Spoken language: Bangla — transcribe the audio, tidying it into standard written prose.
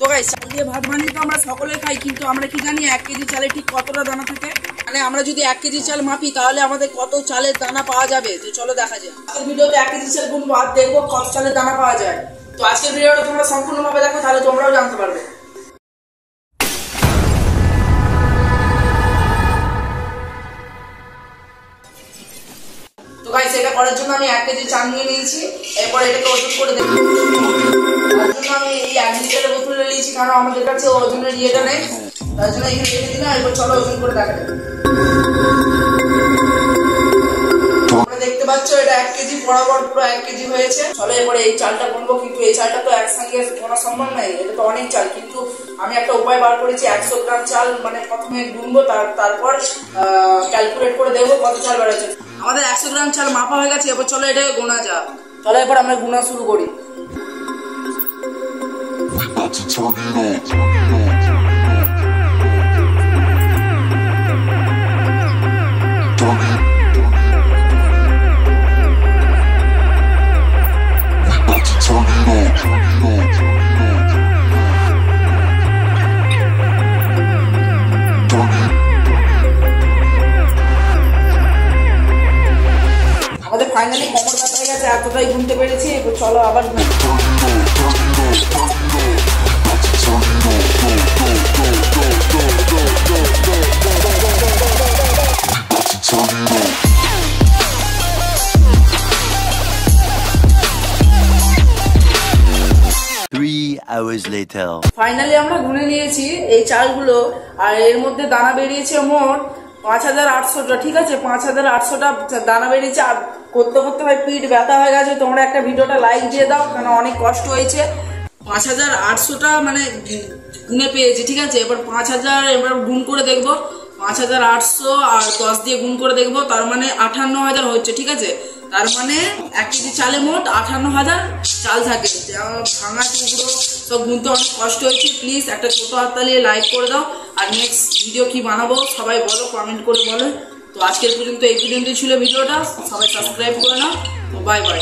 তো গাইস, চাল দিয়ে ভাত বানিয়ে তো আমরা সকলে খাই, কিন্তু আমরা কি জানি 1 কেজি চালে ঠিক কতটা দানা থাকে? মানে আমরা যদি 1 কেজি চাল মাপি তাহলে আমাদের কত চালের দানা পাওয়া যাবে। তো চলো দেখা যাক। আজকের ভিডিওতে 1 কেজি চাল গুনবো আর দেখবো কত চালের দানা পাওয়া যায়। তো আজকের ভিডিওটা তোমরা সম্পূর্ণভাবে দেখো, তাহলে তোমরাও জানতে পারবে। তো গাইস, এটা করার জন্য আমি 1 কেজি চাল নিয়ে নিয়েছি। এরপর এটাকে ওজন করে দেখব। তার জন্য আমি এই 1 লিটারের বোতলে নিয়েছি, কারণ আমাদের কাছে ওজনের ইয়েটা নেই। তার জন্য এখানে রেখে দিলাম। এরপর চলো ওজন করে দেখা যাবে। তোমরা দেখতে পাচ্ছ এটা 1 কেজি বরাবর পুরো 1 কেজি হয়েছে। চলো এরপরে এই চালটা গুনবো, কিন্তু এই চালটা তো একসঙ্গে গোনা সম্ভব নয়, এটা তো অনেক চাল। কিন্তু আমি একটা উপায় বার করেছি, 100 গ্রাম চাল মানে প্রথমে গুনবো, তারপর ক্যালকুলেট করে দেখবো কত চাল বেড়েছে। আমাদের 100 গ্রাম চাল মাপা হয়ে গেছে। এবার চলো এটাকে গোনা যাক। চলো এরপর আমরা গুনা শুরু করি। আমাদের ফাইনালি কোমর ব্যথা হয়ে গেছে, এতটাই গুনতে পেরেছি। এবার চলো আবার ফাইনালি আমরা গুনে নিয়েছি এই চালগুলো, আর এর মধ্যে দানা বেরিয়েছে মোট 5800টা। ঠিক আছে, 5800টা দানা বেরিয়েছে। আর করতে করতে ভাই পিঠ ব্যথা হয়ে গেছে। তোমরা একটা ভিডিওটা লাইক দিয়ে দাও, কারণ অনেক কষ্ট হয়েছে। 5800টা মানে গুনে পেয়েছি। ঠিক আছে, এবার 5000 এবার গুণ করে দেখবো। 5800 আর 10 দিয়ে গুণ করে দেখবো, তার মানে 58000 হচ্ছে। ঠিক আছে, তার মানে 1 কেজি চালে মোট 58000 চাল থাকে। ভাঙা টুকরো সব গুনতে অনেক কষ্ট হয়েছে। প্লিজ একটা ছোট হাত তালিয়ে লাইক করে দাও। আর নেক্সট ভিডিও কি বানাবো সবাই বলো, কমেন্ট করে বলো। তো আজকের পর্যন্ত এই পর্যন্তই ছিল ভিডিওটা। সবাই সাবস্ক্রাইব করে নাও। তো বাই বাই।